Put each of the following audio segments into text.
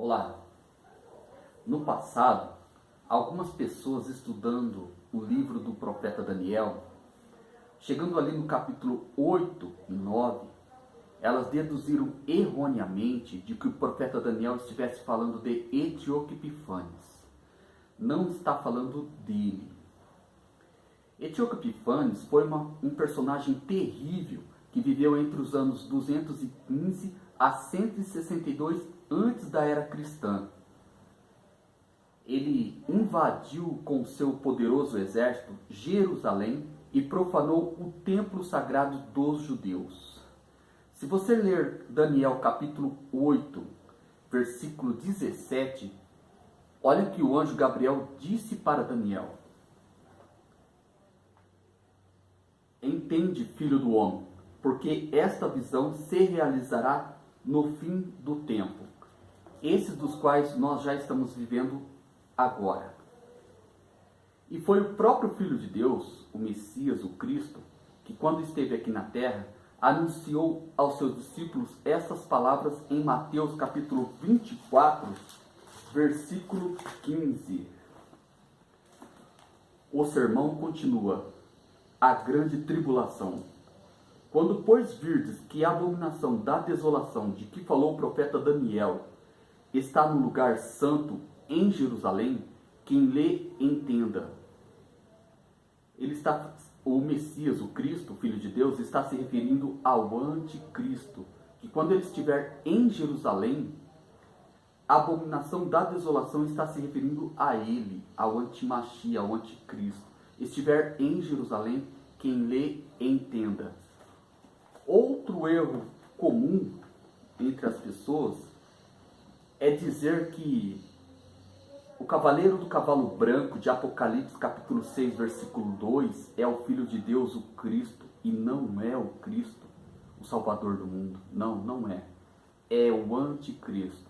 Olá! No passado, algumas pessoas estudando o livro do profeta Daniel, chegando ali no capítulo 8 e 9, elas deduziram erroneamente de que o profeta Daniel estivesse falando de Etíoco Epifanes. Não está falando dele. Etíoco Epifanes foi um personagem terrível que viveu entre os anos 215 a 162 antes da era cristã. Ele invadiu com seu poderoso exército Jerusalém e profanou o templo sagrado dos judeus. Se você ler Daniel capítulo 8, versículo 17, olha o que o anjo Gabriel disse para Daniel. Entende, filho do homem, porque esta visão se realizará no fim do tempo, esses dos quais nós já estamos vivendo agora. E foi o próprio Filho de Deus, o Messias, o Cristo, que quando esteve aqui na terra, anunciou aos seus discípulos essas palavras em Mateus capítulo 24, versículo 15. O sermão continua: a grande tribulação. Quando, pois, virdes que a abominação da desolação de que falou o profeta Daniel está no lugar santo em Jerusalém, quem lê entenda. O Messias, o Cristo, o Filho de Deus, está se referindo ao anticristo, que quando ele estiver em Jerusalém, a abominação da desolação está se referindo a ele, ao antimachia, ao anticristo. Estiver em Jerusalém, quem lê entenda. Outro erro comum entre as pessoas é dizer que o cavaleiro do cavalo branco de Apocalipse capítulo 6, versículo 2 é o Filho de Deus, o Cristo, e não é o Cristo, o Salvador do mundo. Não, não é. É o anticristo.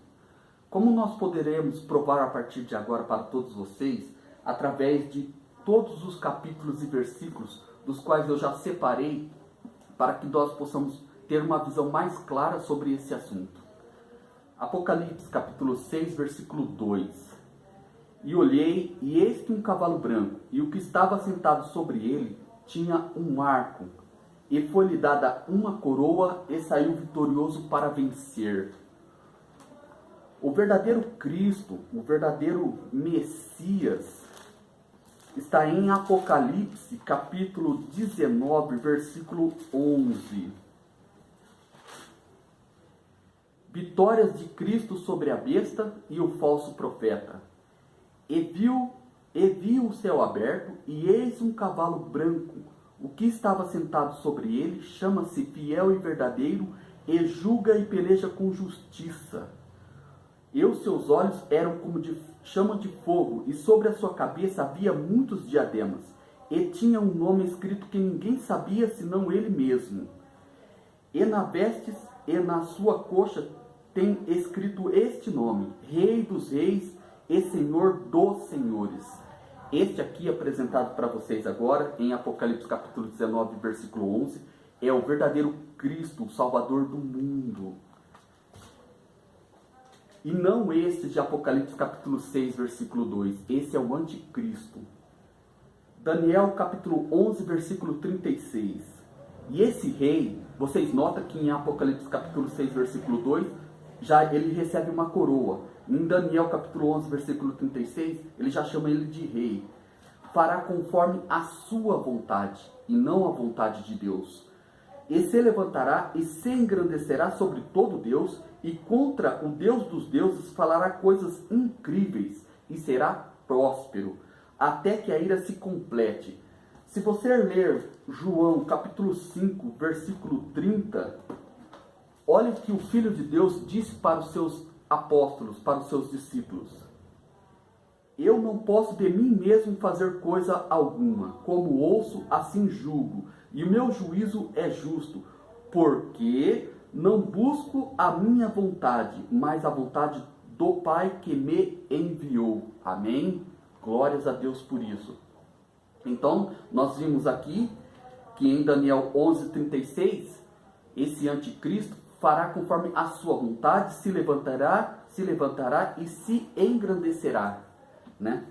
Como nós poderemos provar a partir de agora para todos vocês, através de todos os capítulos e versículos dos quais eu já separei, para que nós possamos ter uma visão mais clara sobre esse assunto. Apocalipse capítulo 6, versículo 2. E olhei, e eis que um cavalo branco, e o que estava sentado sobre ele tinha um arco, e foi-lhe dada uma coroa, e saiu vitorioso para vencer. O verdadeiro Cristo, o verdadeiro Messias, está em Apocalipse, capítulo 19, versículo 11. Vitórias de Cristo sobre a besta e o falso profeta. E viu o céu aberto, e eis um cavalo branco. O que estava sentado sobre ele chama-se Fiel e Verdadeiro, e julga e peleja com justiça. E os seus olhos eram como de chama de fogo, e sobre a sua cabeça havia muitos diademas, e tinha um nome escrito que ninguém sabia senão ele mesmo. E na vestes e na sua coxa tem escrito este nome: Rei dos Reis e Senhor dos Senhores. Este aqui, apresentado para vocês agora, em Apocalipse capítulo 19, versículo 11, é o verdadeiro Cristo, o Salvador do mundo. E não este de Apocalipse capítulo 6, versículo 2. Esse é o anticristo. Daniel capítulo 11, versículo 36. E esse rei, vocês notam que em Apocalipse capítulo 6, versículo 2, já ele recebe uma coroa. Em Daniel capítulo 11, versículo 36, ele já chama ele de rei. Fará conforme a sua vontade, e não a vontade de Deus. E se levantará e se engrandecerá sobre todo Deus, e contra o Deus dos deuses falará coisas incríveis, e será próspero, até que a ira se complete. Se você ler João capítulo 5, versículo 30, olha o que o Filho de Deus disse para os seus apóstolos, para os seus discípulos: eu não posso de mim mesmo fazer coisa alguma, como ouço, assim julgo, e o meu juízo é justo, porque não busco a minha vontade, mas a vontade do Pai que me enviou. Amém? Glórias a Deus por isso. Então, nós vimos aqui que em Daniel 11:36, esse anticristo fará conforme a sua vontade, se levantará e se engrandecerá, né?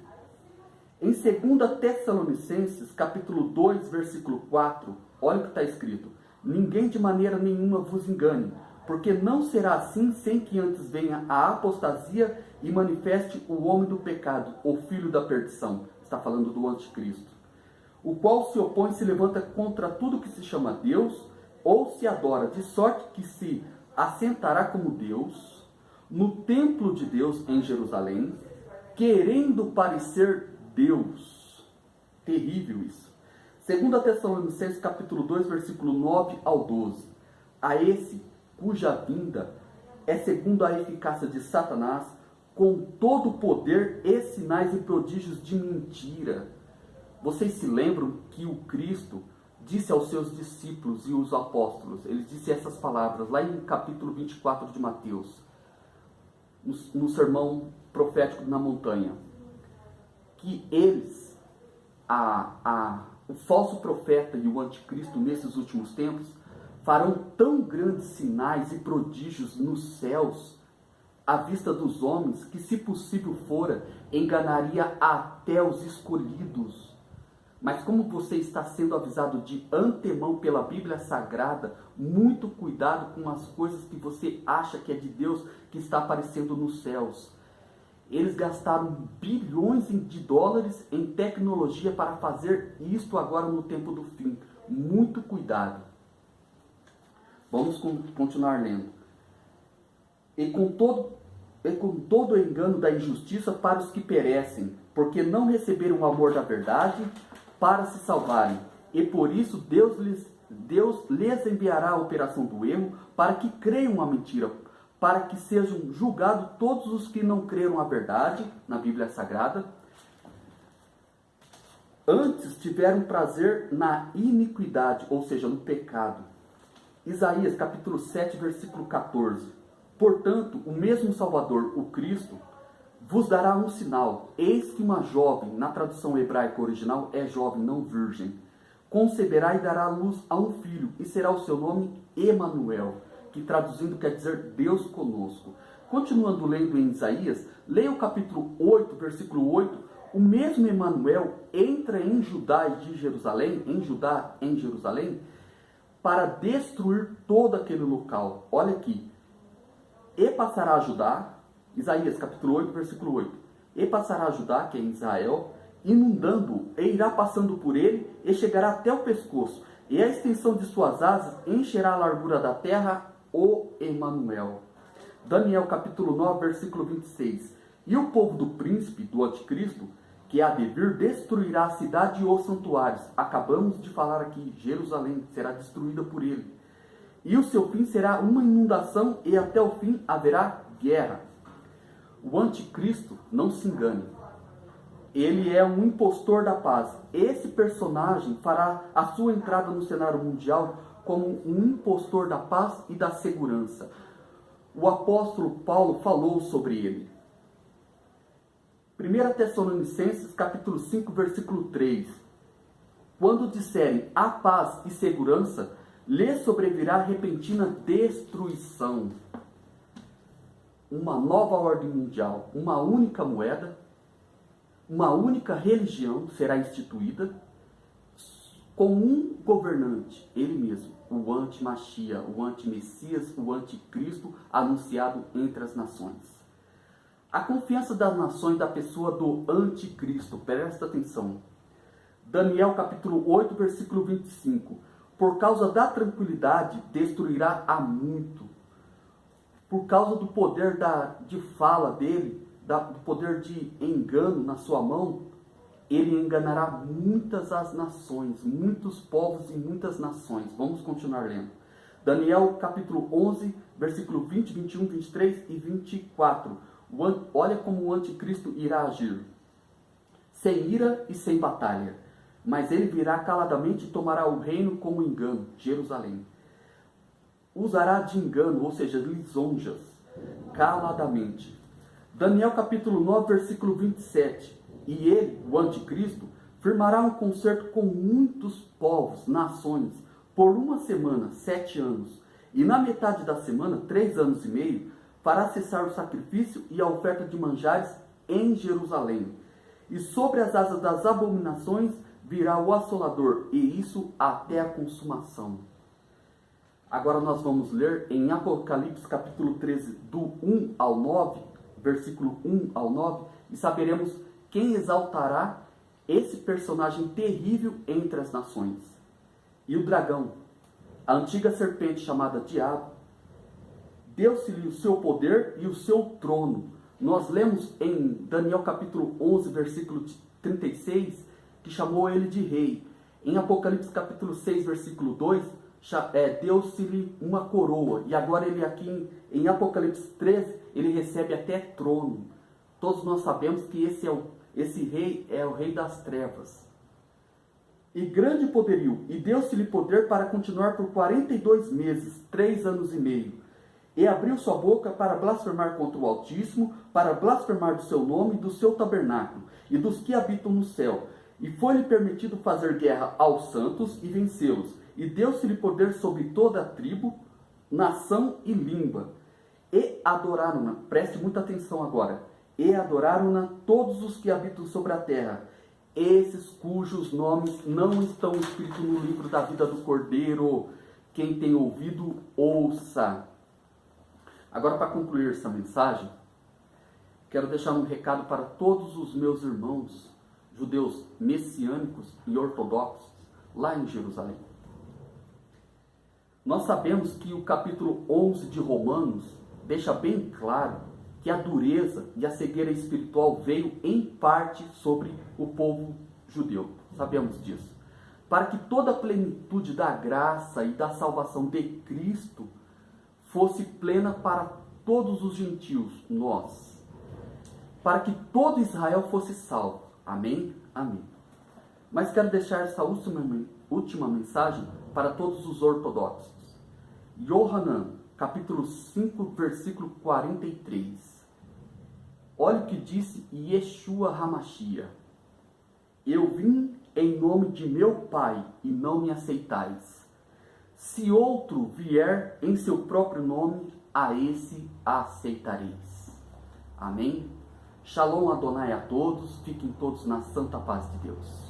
Em 2 Tessalonicenses, capítulo 2, versículo 4, olha o que está escrito: ninguém de maneira nenhuma vos engane, porque não será assim sem que antes venha a apostasia e manifeste o homem do pecado, o filho da perdição. Está falando do anticristo, o qual se opõe e se levanta contra tudo que se chama Deus ou se adora, de sorte que se assentará como Deus no templo de Deus em Jerusalém, querendo parecer Deus. Terrível isso. 2 Tessalonicenses capítulo 2, versículo 9 ao 12. A esse, cuja vinda é segundo a eficácia de Satanás, com todo o poder e sinais e prodígios de mentira. Vocês se lembram que o Cristo disse aos seus discípulos e os apóstolos, ele disse essas palavras lá em capítulo 24 de Mateus, no sermão profético na montanha, que eles, o falso profeta e o anticristo nesses últimos tempos, farão tão grandes sinais e prodígios nos céus, à vista dos homens, que se possível fora, enganaria até os escolhidos. Mas como você está sendo avisado de antemão pela Bíblia Sagrada, muito cuidado com as coisas que você acha que é de Deus, que está aparecendo nos céus. Eles gastaram bilhões de dólares em tecnologia para fazer isto agora no tempo do fim. Muito cuidado. Vamos continuar lendo. E com todo o engano da injustiça para os que perecem, porque não receberam o amor da verdade para se salvarem. E por isso Deus lhes enviará a operação do erro, para que creiam a mentira, para que sejam julgados todos os que não creram a verdade, na Bíblia Sagrada. Antes tiveram prazer na iniquidade, ou seja, no pecado. Isaías capítulo 7, versículo 14. Portanto, o mesmo Salvador, o Cristo, vos dará um sinal. Eis que uma jovem, na tradução hebraica original, é jovem, não virgem, conceberá e dará luz a um filho, e será o seu nome Emanuel, que traduzindo quer dizer Deus conosco. Continuando lendo em Isaías, leia o capítulo 8, versículo 8, o mesmo Emanuel entra em Judá e Jerusalém, em Jerusalém, para destruir todo aquele local. Olha aqui. E passará a Judá, Isaías capítulo 8, versículo 8. E passará a Judá, que é em Israel, inundando-o, e irá passando por ele, e chegará até o pescoço, e a extensão de suas asas encherá a largura da terra, o Emanuel. Daniel capítulo 9, versículo 26. E o povo do príncipe, do anticristo, que há de vir, destruirá a cidade e os santuários. Acabamos de falar aqui, Jerusalém será destruída por ele. E o seu fim será uma inundação, e até o fim haverá guerra. O anticristo, não se engane, ele é um impostor da paz. Esse personagem fará a sua entrada no cenário mundial como um impostor da paz e da segurança. O apóstolo Paulo falou sobre ele. 1 Tessalonicenses capítulo 5, versículo 3. Quando disserem a paz e segurança, lhes sobrevirá repentina destruição. Uma nova ordem mundial, uma única moeda, uma única religião será instituída, com um governante, ele mesmo, o anti-Machia, o anti-Messias, o anticristo anunciado entre as nações. A confiança das nações da pessoa do anticristo, presta atenção. Daniel capítulo 8, versículo 25. Por causa da tranquilidade, destruirá a muito. Por causa do poder de fala dele, do poder de engano na sua mão, ele enganará muitas as nações, muitos povos e muitas nações. Vamos continuar lendo. Daniel capítulo 11, versículo 20, 21, 23 e 24. Olha como o anticristo irá agir. Sem ira e sem batalha. Mas ele virá caladamente e tomará o reino com engano, Jerusalém. Usará de engano, ou seja, lisonjas, caladamente. Daniel capítulo 9, versículo 27. E ele, o anticristo, firmará um concerto com muitos povos, nações, por uma semana, 7 anos. E na metade da semana, 3 anos e meio, fará cessar o sacrifício e a oferta de manjares em Jerusalém. E sobre as asas das abominações virá o assolador, e isso até a consumação. Agora nós vamos ler em Apocalipse capítulo 13, do 1 ao 9, versículo 1 ao 9, e saberemos quem exaltará esse personagem terrível entre as nações. E o dragão, a antiga serpente chamada Diabo, deu-se-lhe o seu poder e o seu trono. Nós lemos em Daniel capítulo 11, versículo 36, que chamou ele de rei. Em Apocalipse capítulo 6, versículo 2, deu-se-lhe uma coroa. E agora ele aqui em Apocalipse 13, ele recebe até trono. Todos nós sabemos que esse rei é o rei das trevas. E grande poderio, e deu-se-lhe poder para continuar por 42 meses, 3 anos e meio. E abriu sua boca para blasfemar contra o Altíssimo, para blasfemar do seu nome e do seu tabernáculo, e dos que habitam no céu. E foi-lhe permitido fazer guerra aos santos e vencê-los. E deu-se-lhe poder sobre toda a tribo, nação e língua. E adoraram-na, preste muita atenção agora, e adoraram-na todos os que habitam sobre a terra, esses cujos nomes não estão escritos no livro da vida do Cordeiro. Quem tem ouvido, ouça. Agora, para concluir essa mensagem, quero deixar um recado para todos os meus irmãos judeus messiânicos e ortodoxos lá em Jerusalém. Nós sabemos que o capítulo 11 de Romanos deixa bem claro que a dureza e a cegueira espiritual veio em parte sobre o povo judeu. Sabemos disso. Para que toda a plenitude da graça e da salvação de Cristo fosse plena para todos os gentios, nós. Para que todo Israel fosse salvo. Amém? Amém. Mas quero deixar essa última mensagem para todos os ortodoxos. Yohanan, capítulo 5, versículo 43. Olha o que disse Yeshua Hamashia. Eu vim em nome de meu Pai e não me aceitais. Se outro vier em seu próprio nome, a esse aceitareis. Amém? Shalom Adonai a todos, fiquem todos na santa paz de Deus.